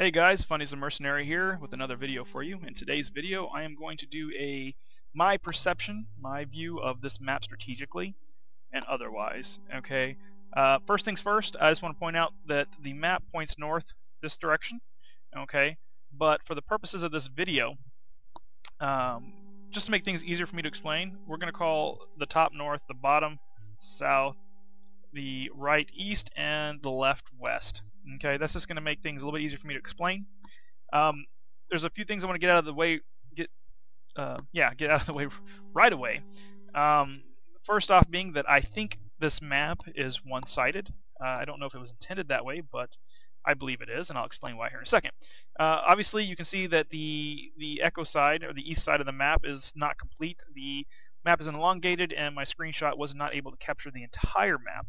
Hey guys, Fundies the Mercenary here with another video for you. In today's video I am going to do my perception, my view of this map strategically and otherwise. Okay. First things first, I just want to point out that the map points north this direction. Okay. But for the purposes of this video, just to make things easier for me to explain, we're going to call the top north, the bottom south, the right east, and the left west. Okay, that's just going to make things a little bit easier for me to explain. There's a few things I want to get out of the way, get out of the way right away. First off being that I think this map is one-sided. I don't know if it was intended that way, but I believe it is, and I'll explain why here in a second. Obviously, you can see that the echo side, or the east side of the map, is not complete. The map is elongated, and my screenshot was not able to capture the entire map.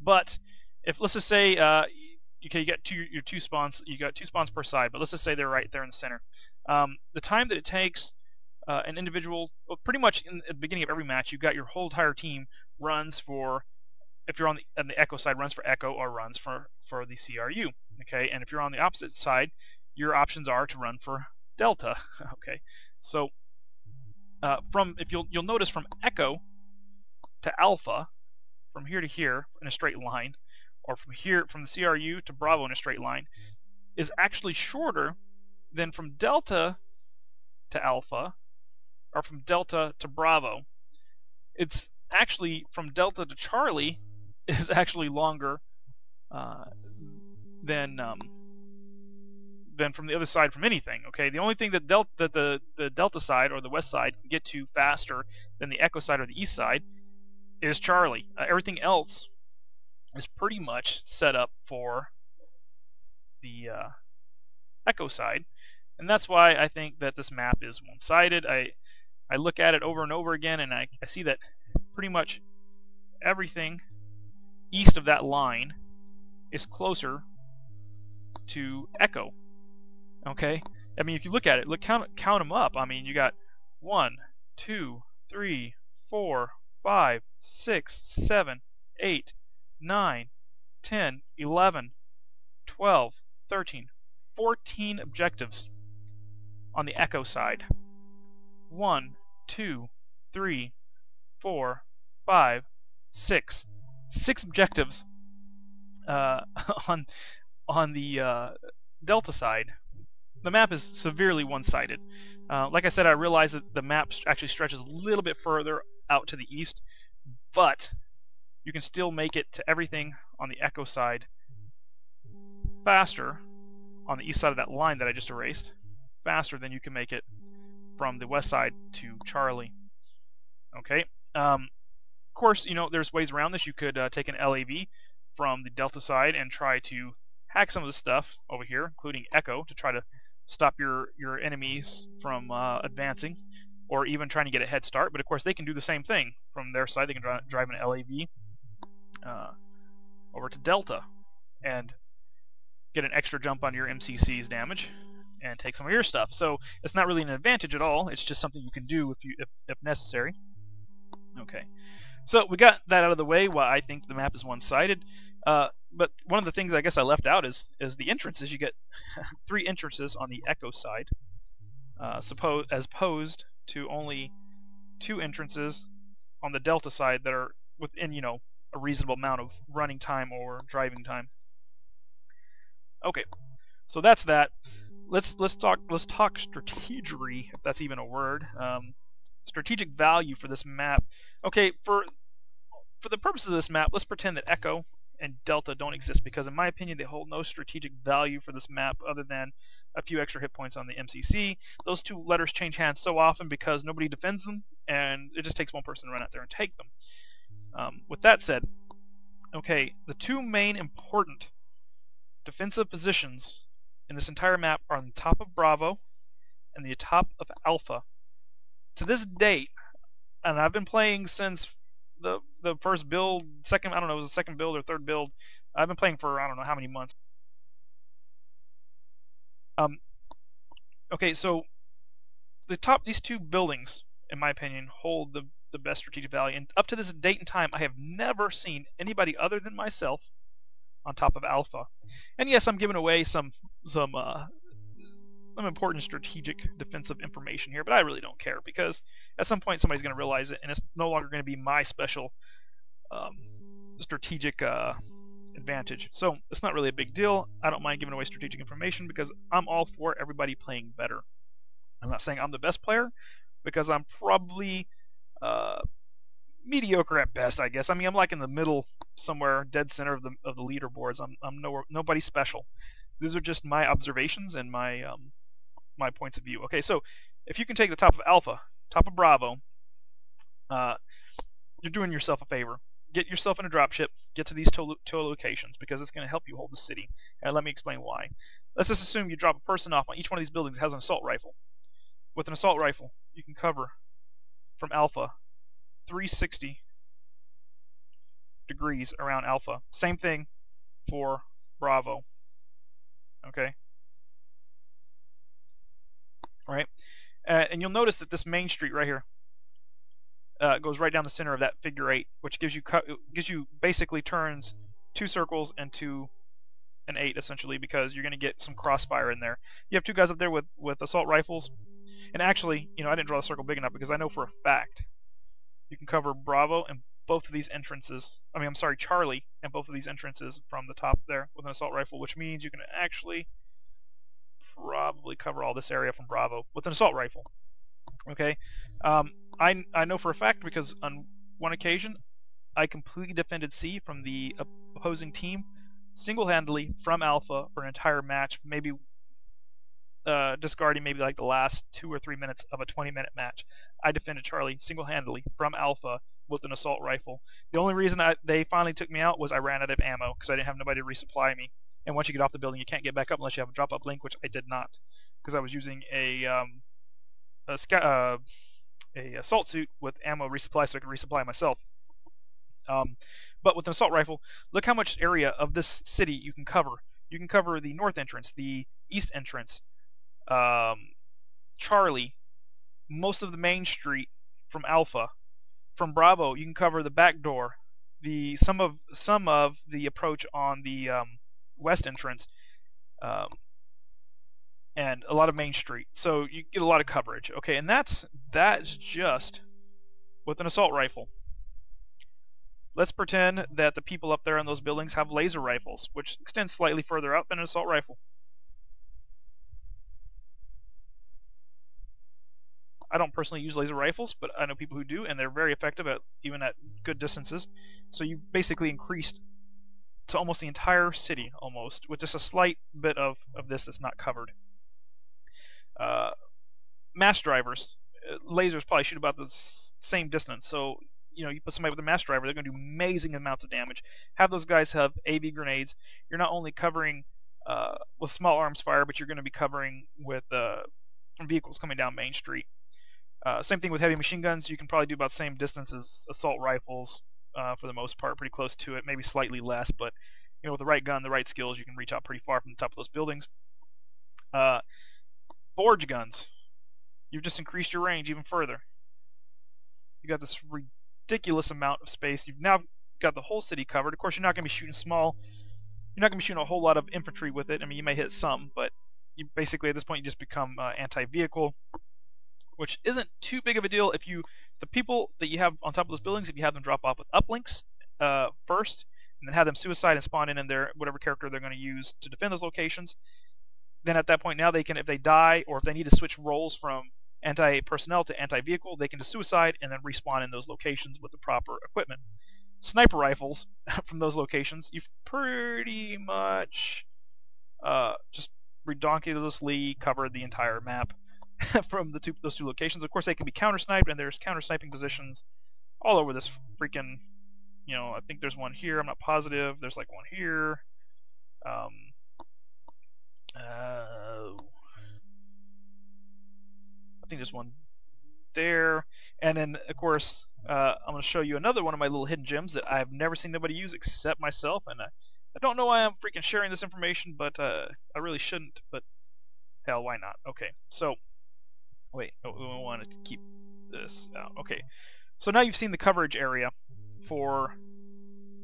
But if, let's just say, okay, you got two spawns. You got two spawns per side, but let's just say they're right there in the center. The time that it takes an individual, well, pretty much at the beginning of every match, you've got your whole entire team runs for, if you're on the echo side, runs for echo or runs for the CRU. Okay, and if you're on the opposite side, your options are to run for delta. Okay, so if you'll notice from echo to alpha, from here to here in a straight line, or from the CRU to Bravo in a straight line, is actually shorter than from Delta to Alpha, or from Delta to Bravo. It's actually from Delta to Charlie is actually longer than from the other side from anything. Okay, the only thing that the Delta side or the west side can get to faster than the Echo side or the east side is Charlie. Everything else is pretty much set up for the Echo side, and that's why I think that this map is one-sided. I look at it over and over again, and I see that pretty much everything east of that line is closer to Echo. Okay, I mean, if you look at it, count them up. I mean, you got 1, 2, 3, 4, 5, 6, 7, 8, 9, 10, 11, 12, 13, 14 objectives on the Echo side. 1, 2, 3, 4, 5, 6. 6 objectives on the Delta side. The map is severely one-sided. Like I said, I realize that the map actually stretches a little bit further out to the east, but you can still make it to everything on the Echo side faster, on the east side of that line that I just erased, faster than you can make it from the west side to Charlie. Okay. Of course, you know, there's ways around this. You could take an LAV from the Delta side and try to hack some of the stuff over here, including Echo, to try to stop your enemies from advancing, or even trying to get a head start. But of course, they can do the same thing from their side. They can drive an LAV over to Delta and get an extra jump on your MCC's damage and take some of your stuff. So it's not really an advantage at all. It's just something you can do if necessary. Okay, so we got that out of the way. Why I think the map is one-sided. But one of the things I guess I left out is the entrances. You get 3 entrances on the Echo side, as opposed to only 2 entrances on the Delta side that are within, you know, a reasonable amount of running time or driving time. Okay, so that's that. Let's talk strategery, if that's even a word. Strategic value for this map. Okay, for the purpose of this map, let's pretend that Echo and Delta don't exist, because in my opinion they hold no strategic value for this map other than a few extra hit points on the MCC. Those 2 letters change hands so often because nobody defends them, and it just takes one person to run out there and take them. With that said, okay, the 2 main important defensive positions in this entire map are on the top of Bravo and the top of Alpha. To this date, and I've been playing since the first build, I don't know, it was the second build or third build. I've been playing for I don't know how many months. Okay, so these 2 buildings, in my opinion, hold the best strategic value. And up to this date and time, I have never seen anybody other than myself on top of Alpha. And yes, I'm giving away some important strategic defensive information here, but I really don't care, because at some point somebody's going to realize it, and it's no longer going to be my special strategic advantage. So it's not really a big deal. I don't mind giving away strategic information because I'm all for everybody playing better. I'm not saying I'm the best player, because I'm probably mediocre at best, I guess. I mean, I'm like in the middle somewhere, dead center of the leaderboards. I'm nobody special. These are just my observations and my my points of view. Okay, so if you can take the top of Alpha, top of Bravo, you're doing yourself a favor. Get yourself in a dropship, get to these two locations, because it's going to help you hold the city. And let me explain why. Let's just assume you drop a person off on each one of these buildings that has an assault rifle. With an assault rifle, you can cover from Alpha 360 degrees around Alpha. Same thing for Bravo. Okay? Right? And you'll notice that this main street right here goes right down the center of that figure 8, which gives you basically turns 2 circles into an 8 essentially, because you're going to get some crossfire in there. You have 2 guys up there with assault rifles, and actually, you know, I didn't draw the circle big enough because I know for a fact you can cover Bravo and both of these entrances. I mean, I'm sorry, Charlie and both of these entrances from the top there with an assault rifle, which means you can actually probably cover all this area from Bravo with an assault rifle. Okay, I know for a fact because on one occasion I completely defended C from the opposing team single-handedly from Alpha for an entire match, maybe discarding maybe like the last 2 or 3 minutes of a 20-minute match. I defended Charlie single-handedly from Alpha with an assault rifle. The only reason they finally took me out was I ran out of ammo because I didn't have nobody to resupply me. And once you get off the building, you can't get back up unless you have a drop-up link, which I did not, because I was using a assault suit with ammo resupply, so I could resupply myself. But with an assault rifle, look how much area of this city you can cover. You can cover the north entrance, the east entrance, Charlie, most of the main street from Alpha. From Bravo, you can cover the back door, some of the approach on the west entrance, and a lot of Main Street. So you get a lot of coverage. Okay, and that's just with an assault rifle. Let's pretend that the people up there in those buildings have laser rifles, which extend slightly further out than an assault rifle. I don't personally use laser rifles, but I know people who do, and they're very effective at even at good distances. So you basically increased to almost the entire city, almost, with just a slight bit of this that's not covered. Mass drivers, lasers probably shoot about the same distance, so you know, you put somebody with a mass driver, they're going to do amazing amounts of damage. Have those guys have AV grenades. You're not only covering with small arms fire, but you're going to be covering with from vehicles coming down Main Street. Same thing with heavy machine guns. You can probably do about the same distance as assault rifles for the most part, pretty close to it, maybe slightly less, but you know, with the right gun, the right skills, you can reach out pretty far from the top of those buildings. Forge guns. You've just increased your range even further. You got this ridiculous amount of space. You've now got the whole city covered. Of course, you're not going to be shooting small. You're not going to be shooting a whole lot of infantry with it. I mean, you may hit some, but you basically at this point you just become anti-vehicle, which isn't too big of a deal if the people that you have on top of those buildings, if you have them drop off with uplinks first, and then have them suicide and spawn in their whatever character they're going to use to defend those locations. Then at that point now they can, if they die or if they need to switch roles from anti-personnel to anti-vehicle, they can just suicide and then respawn in those locations with the proper equipment. Sniper rifles from those locations, you've pretty much just redonkulously covered the entire map from those two locations. Of course, they can be counter-sniped, and there's counter-sniping positions all over this freaking, you know, I think there's one here, I'm not positive, there's like one here. I think there's one there, and then of course I'm going to show you another one of my little hidden gems that I've never seen nobody use except myself, and I don't know why I'm freaking sharing this information, but I really shouldn't, but hell, why not? Okay, so wait, we want to keep this out. Okay, so now you've seen the coverage area for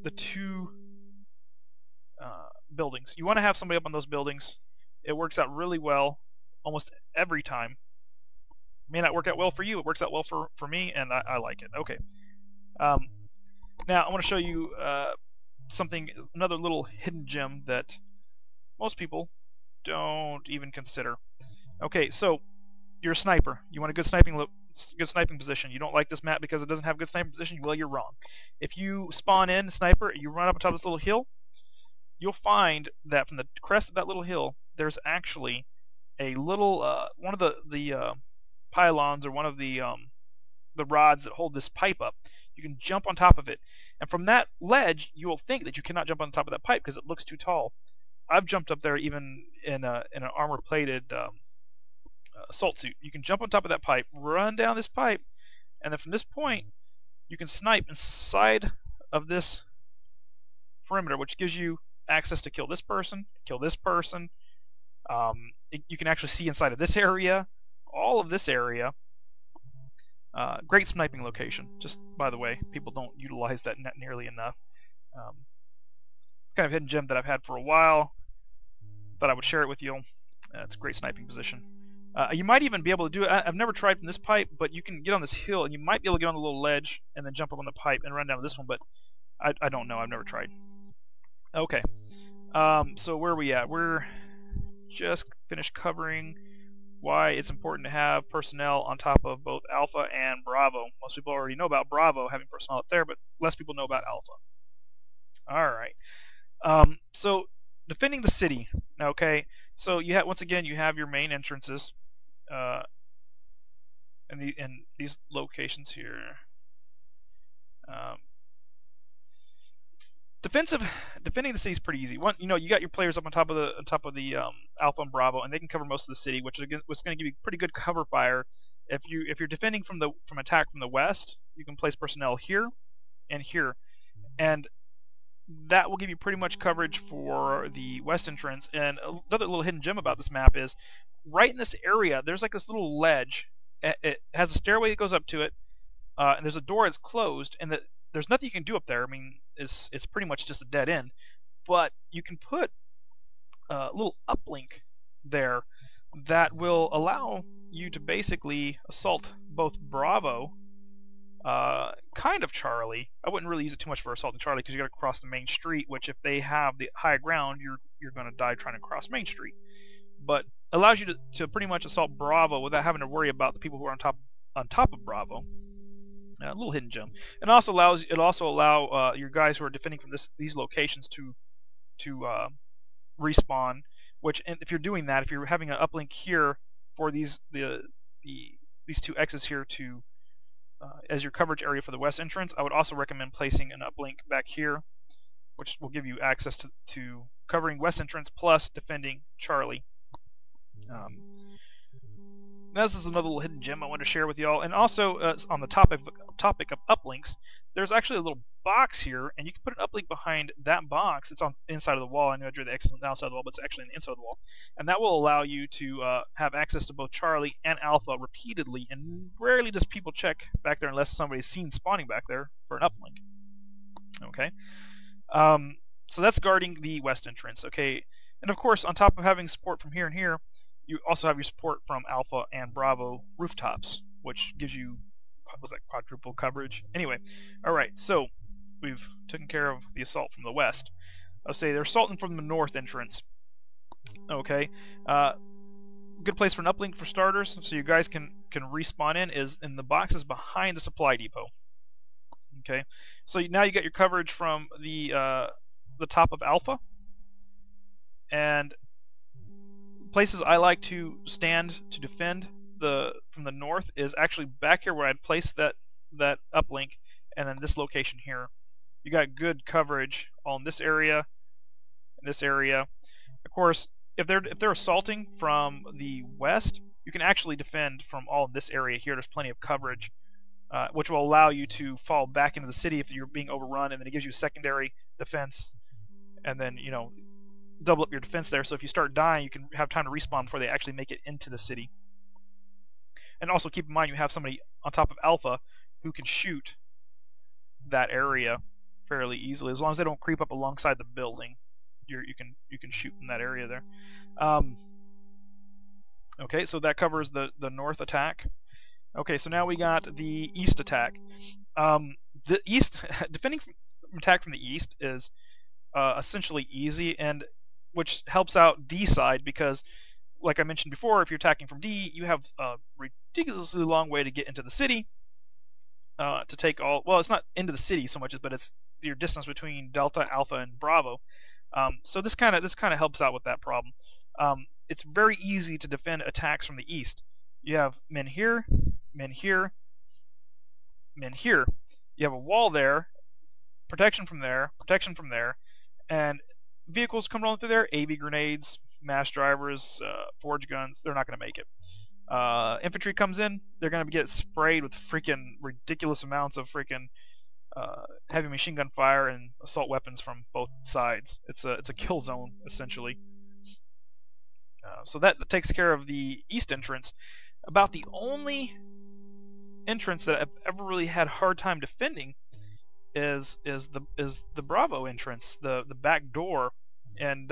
the two buildings. You want to have somebody up on those buildings. It works out really well almost every time. It may not work out well for you. It works out well for me, and I like it. Okay. Now I want to show you another little hidden gem that most people don't even consider. Okay, so you're a sniper. You want a good sniping position. You don't like this map because it doesn't have good sniping position. Well, you're wrong. If you spawn in sniper, you run up on top of this little hill, you'll find that from the crest of that little hill, there's actually a little one of the pylons, or one of the rods that hold this pipe up. You can jump on top of it, and from that ledge, you will think that you cannot jump on top of that pipe because it looks too tall. I've jumped up there even in an armor-plated assault suit. You can jump on top of that pipe, run down this pipe, and then from this point, you can snipe inside of this perimeter, which gives you access to kill this person, kill this person. You can actually see inside of this area, all of this area. Great sniping location. Just by the way, people don't utilize that net nearly enough. It's kind of a hidden gem that I've had for a while. Thought I would share it with you. It's a great sniping position. You might even be able to do it. I've never tried from this pipe, but you can get on this hill, and you might be able to get on the little ledge and then jump up on the pipe and run down this one, but I don't know. I've never tried. Okay. So where are we at? We're just finished covering why it's important to have personnel on top of both Alpha and Bravo. Most people already know about Bravo having personnel up there, but less people know about Alpha. Alright. So defending the city. Okay, so you have, once again, you have your main entrances in these locations here. Defending the city is pretty easy. You got your players up on top of the Alpha and Bravo, and they can cover most of the city, which is going to give you pretty good cover fire. If you're defending from attack from the west, you can place personnel here and here, and that will give you pretty much coverage for the west entrance. And another little hidden gem about this map is right in this area, there's like this little ledge. It has a stairway that goes up to it, and there's a door that's closed, and there's nothing you can do up there. I mean, it's pretty much just a dead end. But you can put a little uplink there that will allow you to basically assault both Bravo, kind of Charlie. I wouldn't really use it too much for assaulting Charlie because you got to cross the main street, which if they have the high ground, you're going to die trying to cross Main Street. But allows you to pretty much assault Bravo without having to worry about the people who are on top of Bravo. A little hidden gem. And also allow your guys who are defending from these locations to respawn. Which, and if you're doing that, if you're having an uplink here for these two X's here to as your coverage area for the west entrance, I would also recommend placing an uplink back here, which will give you access to covering west entrance plus defending Charlie. This is another little hidden gem I wanted to share with y'all. And also, on the topic of uplinks, there's actually a little box here, and you can put an uplink behind that box. It's on the inside of the wall. I know I drew the X on the outside of the wall, but it's actually on the inside of the wall. And that will allow you to have access to both Charlie and Alpha repeatedly, and rarely does people check back there unless somebody's seen spawning back there for an uplink. Okay? So that's guarding the west entrance. Okay? And of course, on top of having support from here and here, you also have your support from Alpha and Bravo rooftops, which gives you, what was that, quadruple coverage? Anyway, alright, so we've taken care of the assault from the west. I'll say they're assaulting from the north entrance. Okay, good place for an uplink for starters, so you guys can respawn is in the boxes behind the supply depot. Okay, so now you got your coverage from the top of Alpha, and places I like to stand to defend from the north is actually back here where I'd place that uplink, and then this location here. You got good coverage all in this area, and this area. Of course, if they're assaulting from the west, you can actually defend from all of this area here. There's plenty of coverage, which will allow you to fall back into the city if you're being overrun, and then it gives you secondary defense, and then double up your defense there, so if you start dying, you can have time to respawn before they actually make it into the city. And also keep in mind you have somebody on top of Alpha who can shoot that area fairly easily, as long as they don't creep up alongside the building. you can shoot from that area there. Okay, so that covers the north attack. Okay, so now we got the east attack. The east defending from attack from the east is essentially easy, and which helps out D side because, like I mentioned before, if you're attacking from D, you have a ridiculously long way to get into the city. To take all, well, it's not into the city so much as, but it's your distance between Delta, Alpha, and Bravo. So this kind of helps out with that problem. It's very easy to defend attacks from the east. You have men here, men here, men here. You have a wall there, protection from there, and vehicles come rolling through there. AB grenades, mass drivers, forge guns. They're not going to make it. Infantry comes in, they're going to get sprayed with freaking ridiculous amounts of freaking heavy machine gun fire and assault weapons from both sides. It's a kill zone essentially. So that takes care of the east entrance. About the only entrance that I've ever really had a hard time defending is the Bravo entrance, the back door, and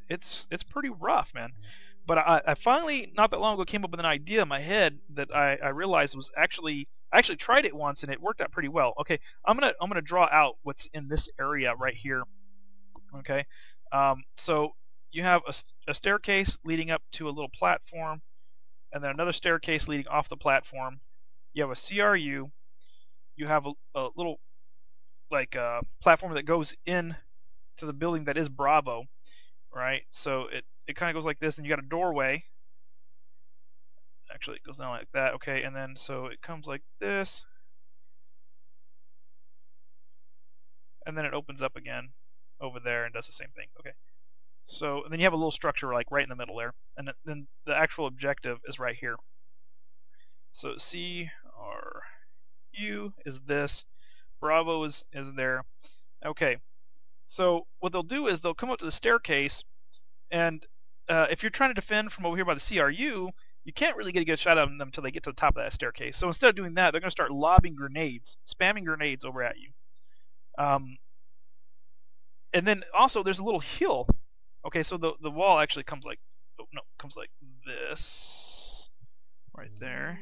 it's pretty rough, man. But I finally, not that long ago, came up with an idea in my head that I realized was I actually tried it once and it worked out pretty well. Okay, I'm gonna draw out what's in this area right here. Okay, so you have a staircase leading up to a little platform, and then another staircase leading off the platform. You have a CRU. You have a little like platform that goes in to the building that is Bravo, right? So it kind of goes like this, and you got a doorway. Actually, it goes down like that. Okay, and then so it comes like this, and then it opens up again over there and does the same thing. Okay, so and then you have a little structure like right in the middle there, and then the actual objective is right here. So CRU is this, Bravo is there. Okay, so what they'll do is they'll come up to the staircase, and if you're trying to defend from over here by the CRU, you can't really get a good shot at them until they get to the top of that staircase. So instead of doing that, they're going to start lobbing grenades, spamming grenades over at you. And then also there's a little hill. Okay, so the wall actually comes like, oh, no, comes like this, right there.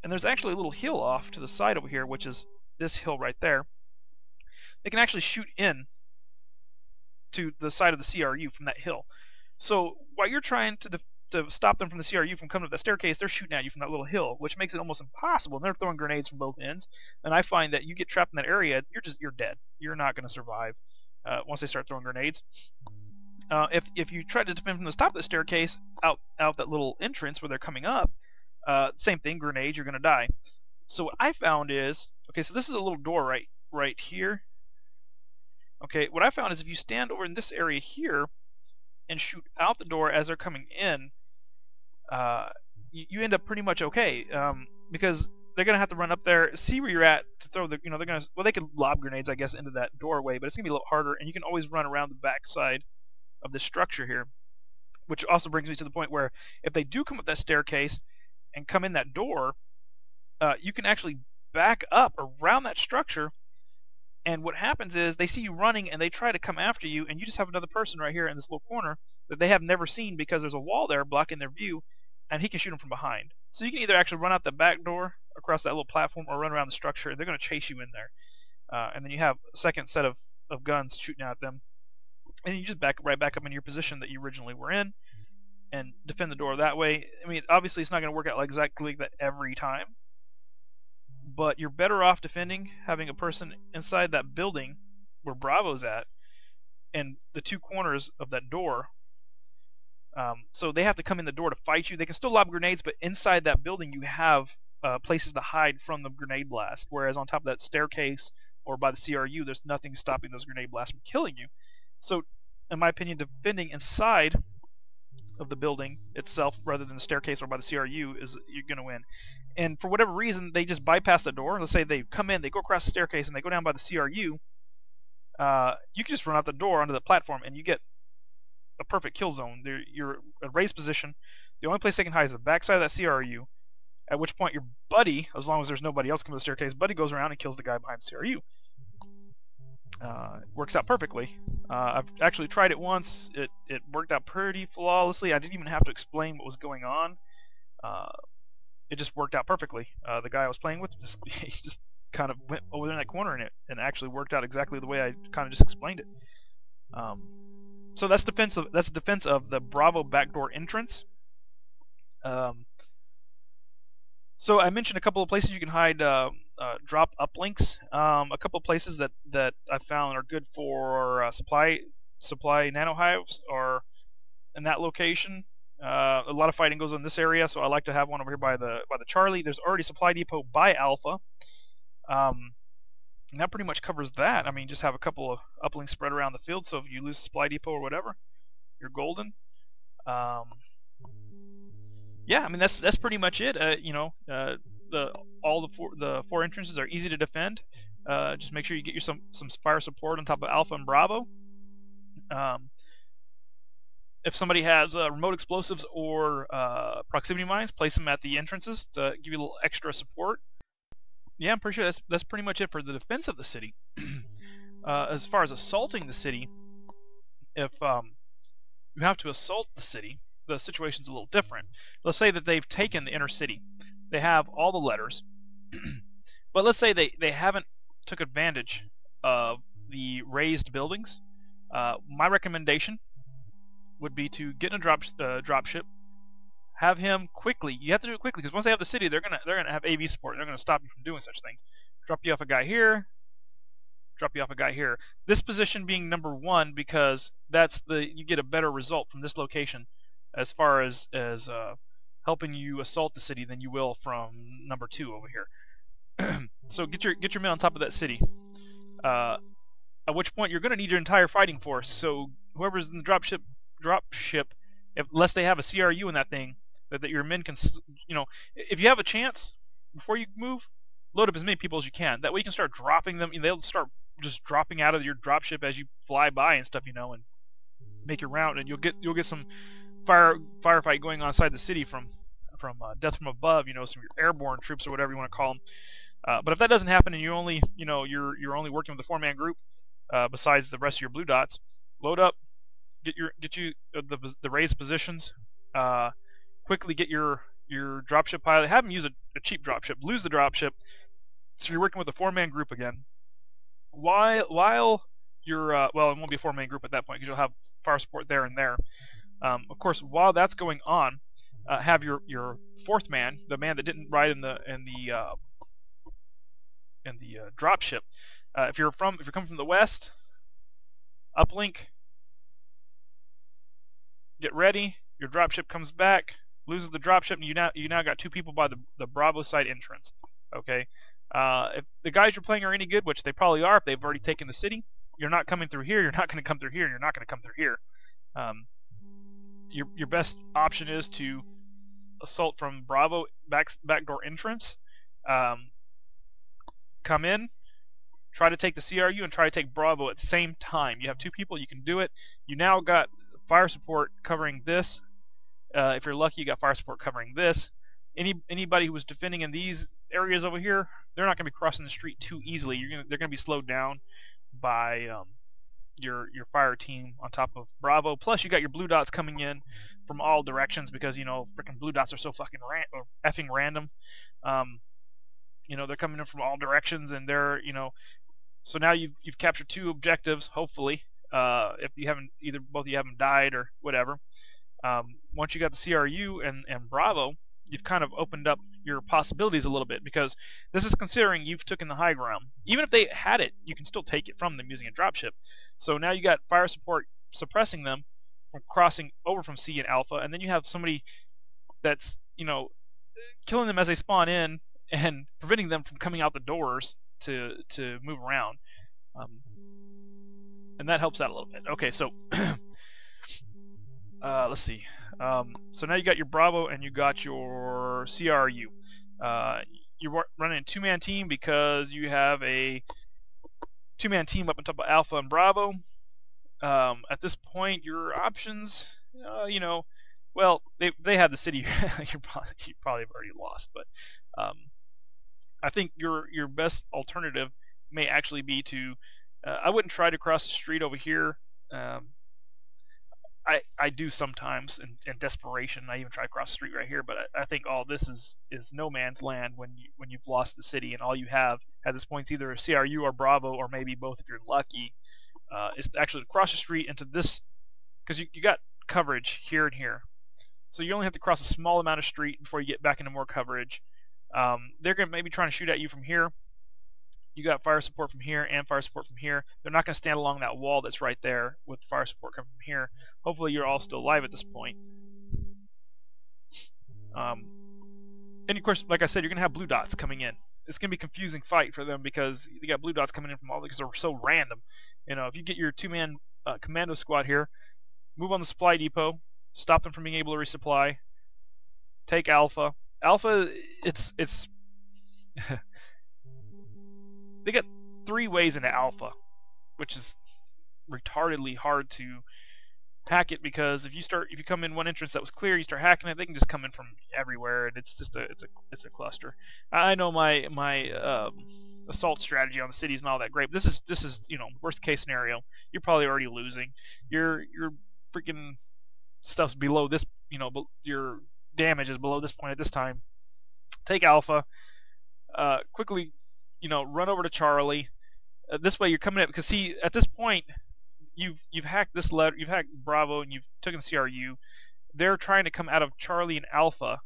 And there's actually a little hill off to the side over here, which is this hill right there. They can actually shoot in to the side of the CRU from that hill. So while you're trying to stop them from the CRU from coming up the staircase, they're shooting at you from that little hill, which makes it almost impossible. And they're throwing grenades from both ends. And I find that you get trapped in that area, you're dead. You're not going to survive once they start throwing grenades. If you try to defend from the top of the staircase out that little entrance where they're coming up, same thing, grenade, you're going to die. So what I found is, okay, so this is a little door right here. Okay, what I found is if you stand over in this area here and shoot out the door as they're coming in, you end up pretty much okay, because they're gonna have to run up there, see where you're at to throw the, they're gonna, well, they can lob grenades, I guess, into that doorway, but it's gonna be a little harder, and you can always run around the back side of this structure here, which also brings me to the point where if they do come up that staircase and come in that door, you can actually back up around that structure. And what happens is they see you running and they try to come after you, and you just have another person right here in this little corner that they have never seen because there's a wall there blocking their view, and he can shoot them from behind. So you can either actually run out the back door across that little platform or run around the structure, and they're going to chase you in there. And then you have a second set of guns shooting at them. And you just right back up in your position that you originally were in and defend the door that way. I mean, obviously it's not going to work out exactly like that every time, but you're better off defending having a person inside that building where Bravo's at and the two corners of that door. So they have to come in the door to fight you. They can still lob grenades, but inside that building you have places to hide from the grenade blast, whereas on top of that staircase or by the CRU there's nothing stopping those grenade blasts from killing you. So in my opinion, defending inside of the building itself rather than the staircase or by the CRU is you're going to win. And for whatever reason, they just bypass the door. Let's say they come in, they go across the staircase, and they go down by the CRU. You can just run out the door onto the platform, and you get a perfect kill zone. You're at raised position. The only place they can hide is the backside of that CRU, at which point your buddy, as long as there's nobody else coming to the staircase, buddy goes around and kills the guy behind the CRU. Works out perfectly. I've actually tried it once. It worked out pretty flawlessly. I didn't even have to explain what was going on. It just worked out perfectly. The guy I was playing with he just kind of went over in that corner and actually worked out exactly the way I kind of just explained it. So that's defense of the Bravo backdoor entrance. So I mentioned a couple of places you can hide drop uplinks. A couple of places that I found are good for supply nanohives are in that location. A lot of fighting goes on in this area, so I like to have one over here by the Charlie. There's already a supply depot by Alpha. And that pretty much covers that. I mean, just have a couple of uplinks spread around the field, so if you lose a supply depot or whatever, you're golden. Yeah, I mean that's pretty much it. All the four entrances are easy to defend. Just make sure you get some fire support on top of Alpha and Bravo. If somebody has remote explosives or proximity mines, place them at the entrances to give you a little extra support. Yeah, I'm pretty sure that's pretty much it for the defense of the city. As far as assaulting the city, if you have to assault the city, the situation's a little different. Let's say that they've taken the inner city. They have all the letters. But let's say they haven't took advantage of the raised buildings. My recommendation would be to get in a dropship, have him quickly. You have to do it quickly because once they have the city, they're gonna have AV support. They're gonna stop you from doing such things. Drop you off a guy here. Drop you off a guy here. This position being number 1 because you get a better result from this location as far as helping you assault the city than you will from number 2 over here. So get your men on top of that city. At which point you're going to need your entire fighting force. So whoever's in the dropship, unless they have a CRU in that thing, that your men can, if you have a chance before you move, load up as many people as you can. That way you can start dropping them. They'll start just dropping out of your dropship as you fly by and stuff, and make your round, and you'll get some firefight going on inside the city from death from above, some airborne troops or whatever you want to call them. But if that doesn't happen and you're only working with a 4-man group, besides the rest of your blue dots, load up, get you the raised positions, quickly get your dropship pilot, have them use a cheap dropship, lose the dropship, so you're working with a 4-man group again. While you're well, it won't be a 4-man group at that point because you'll have fire support there and there. Of course, while that's going on, have your 4th man, the man that didn't ride in the dropship. If you're coming from the west, uplink, get ready. Your dropship comes back, loses the dropship, and you now got 2 people by the Bravo side entrance. Okay. If the guys you're playing are any good, which they probably are, if they've already taken the city, you're not coming through here. You're not going to come through here. And you're not going to come through here. Your best option is to assault from Bravo backdoor entrance. Come in, try to take the CRU, and try to take Bravo at the same time. You have 2 people, you can do it. You now got fire support covering this. If you're lucky, you got fire support covering this. Anybody who was defending in these areas over here, they're not going to be crossing the street too easily. They're going to be slowed down by your fire team on top of Bravo. Plus, you got your blue dots coming in from all directions because freaking blue dots are so fucking effing random. They're coming in from all directions, and they're so now you've captured 2 objectives, hopefully. If you haven't, both of you haven't died or whatever. Once you got the CRU and Bravo, you've kind of opened up your possibilities a little bit because this is considering you've taken the high ground. Even if they had it, you can still take it from them using a dropship. So now you got fire support suppressing them from crossing over from C and Alpha, and then you have somebody that's killing them as they spawn in and preventing them from coming out the doors to move around. And that helps out a little bit. Okay, so let's see. So now you got your Bravo and you got your CRU. You're running a 2-man team because you have a 2-man team up on top of Alpha and Bravo. At this point, your options, well, they have the city. you probably have already lost, but I think your best alternative may actually be to I wouldn't try to cross the street over here. I do sometimes in desperation. I even try to cross the street right here, but I think all this is no man's land when you've lost the city and all you have at this point is either a CRU or Bravo or maybe both if you're lucky. Is actually to cross the street into this, because you got coverage here and here, so you only have to cross a small amount of street before you get back into more coverage. They're going to maybe trying to shoot at you from here. You got fire support from here and fire support from here. They're not going to stand along that wall that's right there with fire support coming from here. Hopefully you're all still alive at this point. And of course, like I said, you're going to have blue dots coming in. It's going to be a confusing fight for them because you got blue dots coming in from all because they're so random. You know, if you get your two-man commando squad here, move on the supply depot, stop them from being able to resupply, take Alpha. Alpha, it's they get 3 ways into Alpha, which is retardedly hard to hack it, because if you come in one entrance that was clear, you start hacking it, they can just come in from everywhere, and it's just it's a cluster. I know my assault strategy on the cities and all that great, but this is you know, worst case scenario. You're probably already losing. Your freaking stuff's below this, you know, your damage is below this point at this time. Take Alpha. Quickly, you know, run over to Charlie. This way you're coming in, because see, at this point you've hacked this letter, you've hacked Bravo, and you've taken the CRU. They're trying to come out of Charlie and Alpha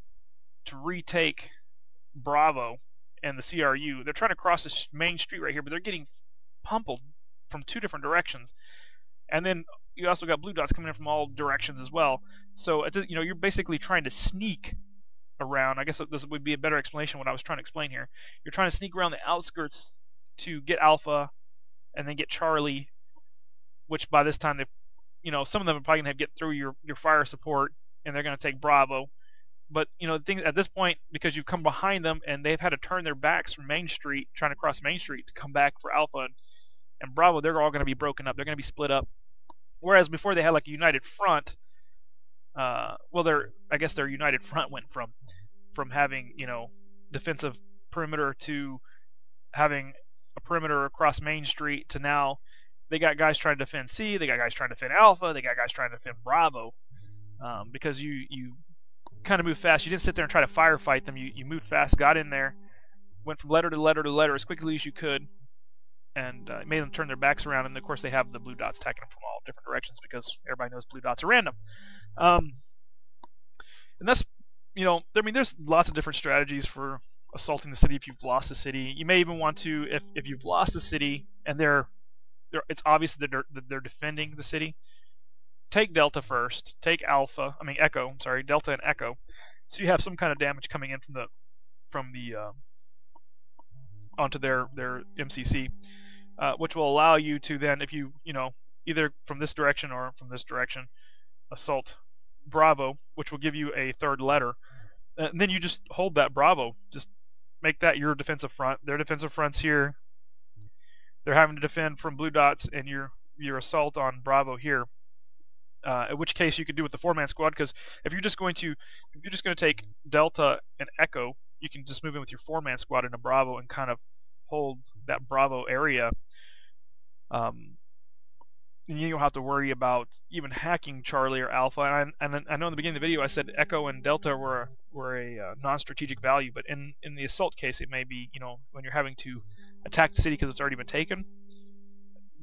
to retake Bravo and the CRU. They're trying to cross this main street right here, but they're getting pummeled from 2 different directions. And then you also got blue dots coming in from all directions as well. So you know, you're basically trying to sneak around. I guess this would be a better explanation of what I was trying to explain here. You're trying to sneak around the outskirts to get Alpha and then get Charlie, which by this time, you know, some of them are probably going to get through your fire support, and they're going to take Bravo. But, you know, the thing at this point, because you've come behind them and they've had to turn their backs from Main Street, trying to cross Main Street to come back for Alpha and Bravo, they're all going to be broken up. They're going to be split up. Whereas before they had like a united front, well, I guess their united front went from having, you know, defensive perimeter to having a perimeter across Main Street to now they got guys trying to defend C, they got guys trying to defend Alpha, they got guys trying to defend Bravo, because you kind of move fast. You didn't sit there and try to firefight them. You moved fast, got in there, went from letter to letter to letter as quickly as you could, and made them turn their backs around. And of course they have the blue dots attacking them from all different directions because everybody knows blue dots are random. And that's, you know, I mean, there's lots of different strategies for assaulting the city if you've lost the city. You may even want to, if you've lost the city and it's obvious that they're defending the city, take Delta first, take Echo, I'm sorry, Delta and Echo, so you have some kind of damage coming in from the onto their MCC, which will allow you to then, if you know, either from this direction or from this direction, assault Bravo, which will give you a 3rd letter, and then you just hold that Bravo, just make that your defensive front. Their defensive front's here. They're having to defend from blue dots and your assault on Bravo here. In which case you could do with the 4-man squad, because if you're just going to take Delta and Echo, you can just move in with your 4-man squad into Bravo and kind of hold that Bravo area. And you don't have to worry about even hacking Charlie or Alpha. And I know in the beginning of the video I said Echo and Delta were a non-strategic value, but in the assault case it may be, you know, when you're having to attack the city because it's already been taken,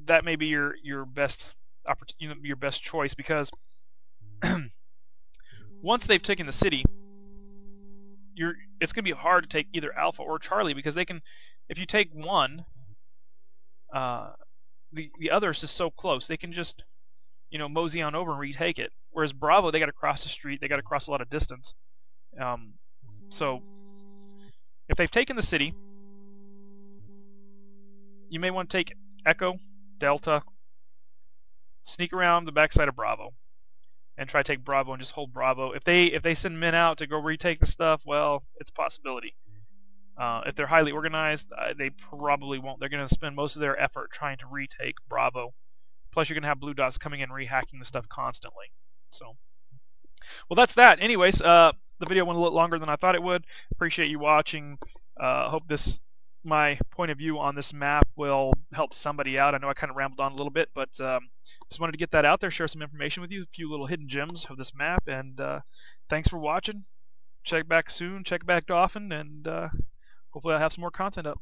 that may be your best your best choice, because once they've taken the city, it's going to be hard to take either Alpha or Charlie, because they can, if you take one, the others is so close they can just, you know, mosey on over and retake it. Whereas Bravo, they got to cross the street, they got to cross a lot of distance. So if they've taken the city, you may want to take Echo, Delta, sneak around the backside of Bravo, and try to take Bravo and just hold Bravo. If they send men out to go retake the stuff, well, it's a possibility. If they're highly organized, they probably won't. They're going to spend most of their effort trying to retake Bravo. Plus, you're going to have blue dots coming in, rehacking the stuff constantly. So, well, that's that. Anyways, the video went a little longer than I thought it would. Appreciate you watching. Hope this my point of view on this map will help somebody out. I know I kind of rambled on a little bit, but just wanted to get that out there, share some information with you, a few little hidden gems of this map, and thanks for watching. Check back soon, check back often, and hopefully I'll have some more content up.